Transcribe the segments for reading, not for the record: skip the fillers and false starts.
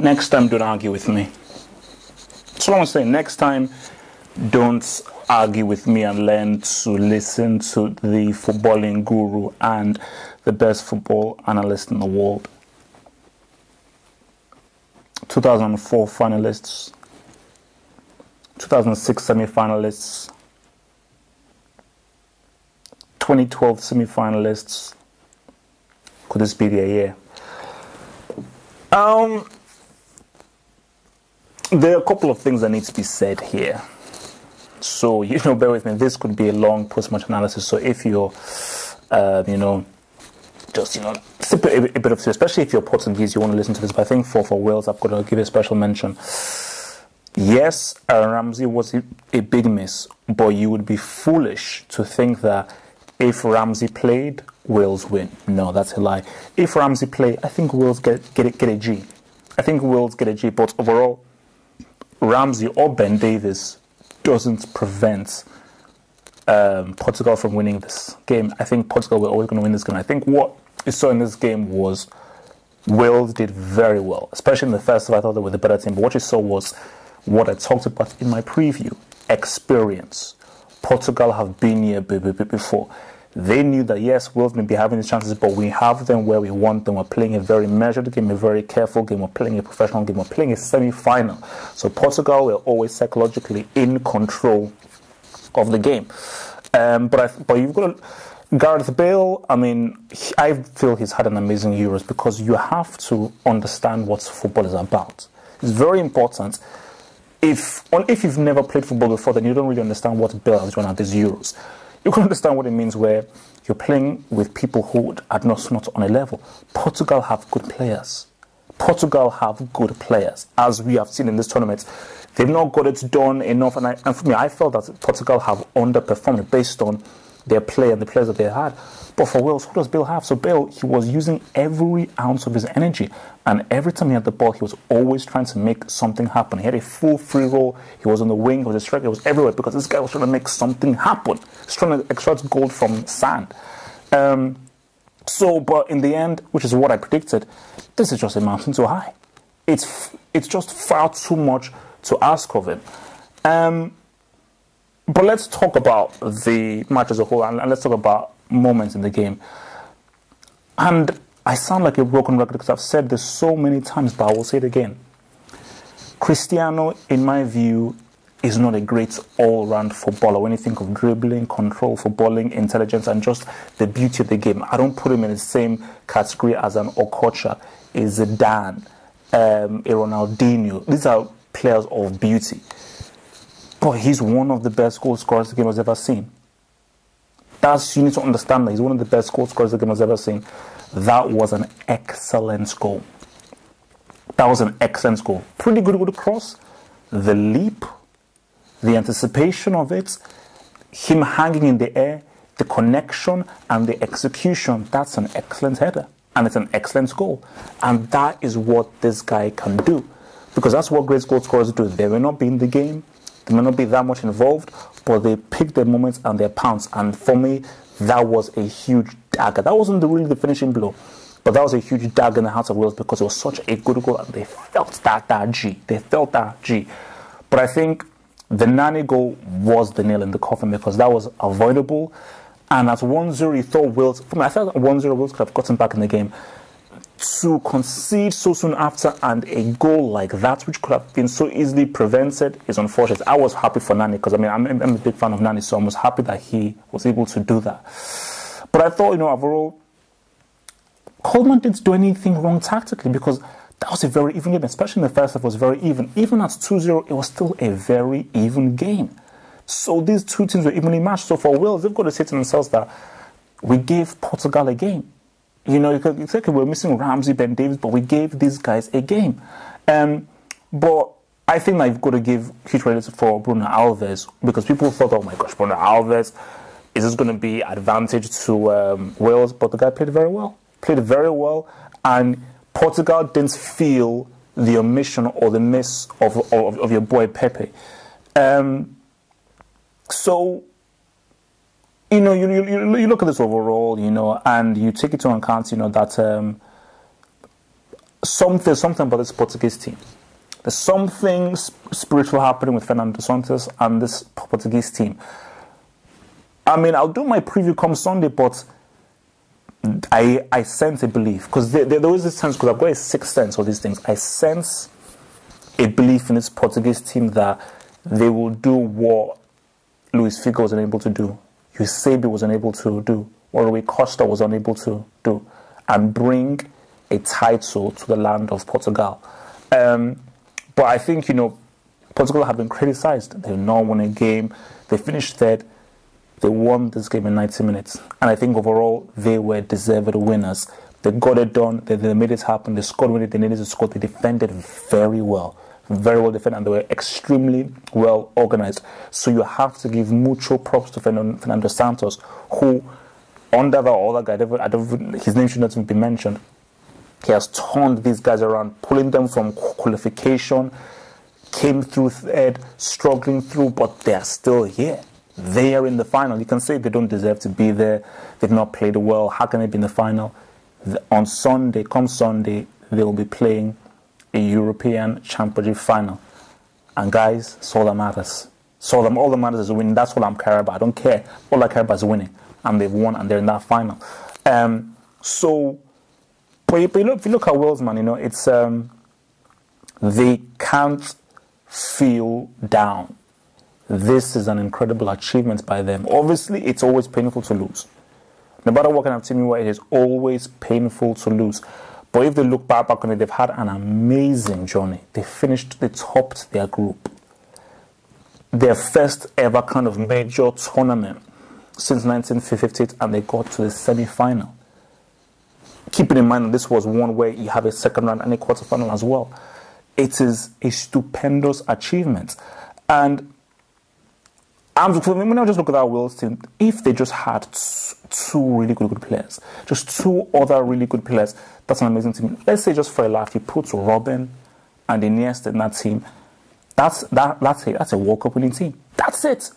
Next time, don't argue with me. That's what I'm saying. Next time, don't argue with me and learn to listen to the footballing guru and the best football analyst in the world. 2004 finalists, 2006 semi-finalists, 2012 semi-finalists. Could this be their year? There are a couple of things that need to be said here. So, bear with me. This could be a long post-match analysis. So if you're, just, sip a bit of tea, especially if you're Portuguese, you want to listen to this. But I think for Wales, I've got to give a special mention. Yes, Ramsey was a big miss, but you would be foolish to think that if Ramsey played, Wales win. No, that's a lie. If Ramsey played, I think Wales get a G. I think Wales get a G, but overall, Ramsey or Ben Davies doesn't prevent Portugal from winning this game. I think Portugal were always going to win this game. I think what you saw in this game was Wales did very well, especially in the first half. I thought they were the better team, but what you saw was what I talked about in my preview: experience. Portugal have been here before. They knew that, yes, Wales may be having these chances, but we have them where we want them. We're playing a very measured game, a very careful game. We're playing a professional game. We're playing a semi-final. So Portugal were always psychologically in control of the game. But you've got to, Gareth Bale, I feel he's had an amazing Euros because you have to understand what football is about. It's very important. If you've never played football before, then you don't really understand what Bale has done at these Euros. You can understand what it means where you're playing with people who are not on a level. Portugal have good players. Portugal have good players, as we have seen in this tournament. They've not got it done enough, and for me, I felt that Portugal have underperformed based on their play and the players that they had. But for Wales, who does Bale have? So Bale, he was using every ounce of his energy, and every time he had the ball, he was always trying to make something happen. He had a full free roll. He was on the wing, he was a striker, he was everywhere because this guy was trying to make something happen. He's trying to extract gold from sand. But in the end, which is what I predicted, this is just a mountain too high. It's just far too much to ask of him. But let's talk about the match as a whole, and let's talk about moments in the game. And I sound like a broken record because I've said this so many times, but I will say it again. Cristiano, in my view, is not a great all-round footballer. When you think of dribbling, control, footballing, intelligence, and just the beauty of the game, I don't put him in the same category as an Okocha, a Zidane, a Ronaldinho. These are players of beauty. But he's one of the best goal scorers the game has ever seen. You need to understand that he's one of the best goal scorers the game has ever seen. That was an excellent goal. That was an excellent goal. Pretty good with the cross. The leap, the anticipation of it, him hanging in the air, the connection and the execution. That's an excellent header. And it's an excellent goal. And that is what this guy can do. Because that's what great goal scorers do. They may not be in the game. They may not be that much involved, but they pick their moments and their pounce. And for me, that was a huge dagger. That wasn't really the finishing blow, but that was a huge dagger in the hearts of Wales because it was such a good goal and they felt that G. They felt that G. But I think the Nani goal was the nail in the coffin because that was avoidable. And at 1-0, you thought Wales, for me, I thought 1-0 Wales could have gotten back in the game. To concede so soon after and a goal like that, which could have been so easily prevented, is unfortunate. I was happy for Nani because I'm a big fan of Nani, so I was happy that he was able to do that. But I thought, overall, Coleman didn't do anything wrong tactically because that was a very even game, especially in the first half. It was very even. Even at 2-0, it was still a very even game. So these two teams were evenly matched. So for Wales, they've got to say to themselves that we gave Portugal a game. You could say we're missing Ramsey, Ben Davies, but we gave these guys a game. But I think that you've got to give huge credit for Bruno Alves because people thought, oh my gosh, Bruno Alves, is this going to be advantage to Wales? But the guy played very well. And Portugal didn't feel the omission or the miss of your boy Pepe. So, you look at this overall, and you take into account, that something about this Portuguese team. There's something spiritual happening with Fernando Santos and this Portuguese team. I mean, I'll do my preview come Sunday, but I sense a belief. Because there is this sense, because I've got a sixth sense of these things. I sense a belief in this Portuguese team that they will do what Luis Figo was unable to do, Eusebio was unable to do, or Rui Costa was unable to do, and bring a title to the land of Portugal. But I think, Portugal have been criticized. They've not won a game. They finished third. They won this game in 90 minutes. And I think overall, they were deserved winners. They got it done. They made it happen. They scored when they needed to score. They defended very well. Very well defended. And they were extremely well organized. So you have to give mucho props to Fernando Santos, who, under the other guy, his name should not even be mentioned. He has turned these guys around, pulling them from qualification, came through third, struggling through, but they're still here. They are in the final. You can say they don't deserve to be there. They've not played well. How can they be in the final? On Sunday, come Sunday, they will be playing a European Championship final. And guys, it's all that matters. All that matters is winning. That's all I'm caring about. I don't care. All I care about is winning. And they've won, and they're in that final. But if you look at Wales, man, it's they can't feel down. This is an incredible achievement by them. Obviously, it's always painful to lose. No matter what kind of team you are, it is always painful to lose. But if they look back on it, they've had an amazing journey. They topped their group. Their first ever kind of major tournament since 1958, and they got to the semi-final. Keeping in mind that this was one where you have a second round and a quarterfinal as well. It is a stupendous achievement. And when I just look at that Wales team, if they just had two really good players, just two other really good players, that's an amazing team. Let's say just for a laugh, you put Robin and Iniesta in that team, that's a World Cup winning team. That's it.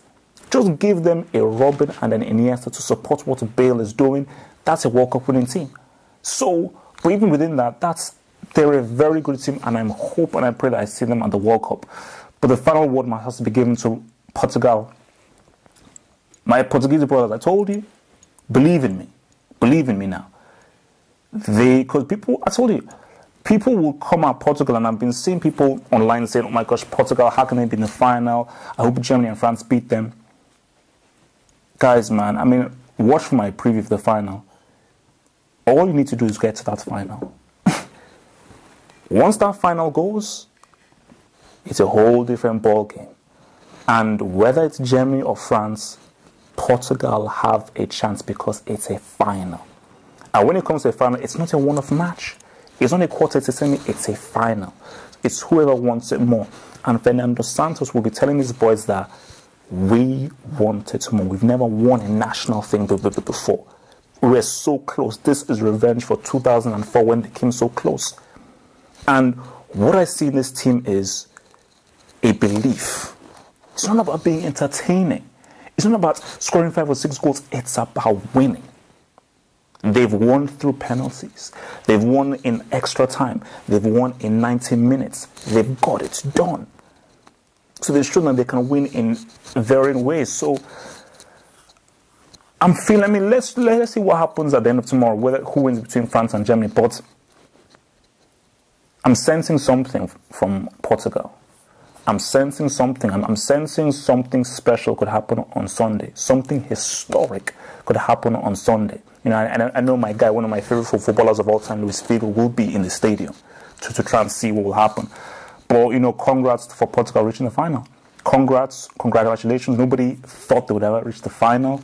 Just give them a Robin and an Iniesta to support what Bale is doing. That's a World Cup winning team. So, but even within that, they're a very good team, and I hope and I pray that I see them at the World Cup. But the final word has to be given to Portugal. My Portuguese brothers, I told you, believe in me. Believe in me now. Because I told you, people will come at Portugal, and I've been seeing people online saying, oh my gosh, Portugal, how can they be in the final? I hope Germany and France beat them. Guys, man, I mean, watch for my preview for the final. All you need to do is get to that final. Once that final goes, it's a whole different ball game. And whether it's Germany or France, Portugal have a chance because it's a final. And when it comes to a final, it's not a one-off match. It's not a quarter, it's a semi, it's a final. It's whoever wants it more. And Fernando Santos will be telling his boys that we want it more. We've never won a national thing before. We're so close. This is revenge for 2004 when they came so close. And what I see in this team is a belief. It's not about being entertaining. It's not about scoring 5 or 6 goals. It's about winning. They've won through penalties. They've won in extra time. They've won in 90 minutes. They've got it done. So they've shown that they can win in varying ways. So let's see what happens at the end of tomorrow, who wins between France and Germany. But I'm sensing something from Portugal. I'm sensing something. I'm sensing something special could happen on Sunday. Something historic could happen on Sunday. I know my guy, one of my favorite footballers of all time, Luis Figo, will be in the stadium to try and see what will happen. But, congrats for Portugal reaching the final. Congratulations. Nobody thought they would ever reach the final.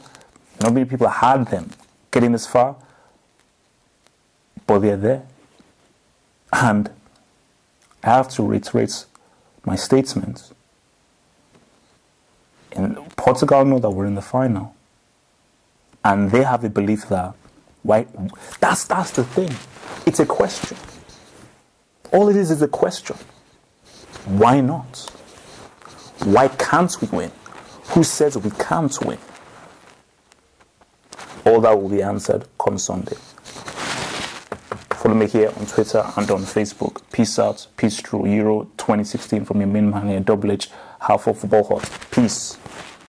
Not many people had them getting this far. But they're there. And I have to reiterate my statement. In Portugal know that we're in the final. And they have a belief that, why? That's the thing. It's a question. All it is a question. Why not? Why can't we win? Who says we can't win? All that will be answered come Sunday. Follow me here on Twitter and on Facebook. Peace out. Peace through Euro 2016 from your main man here, Double H, half of football hot. Peace.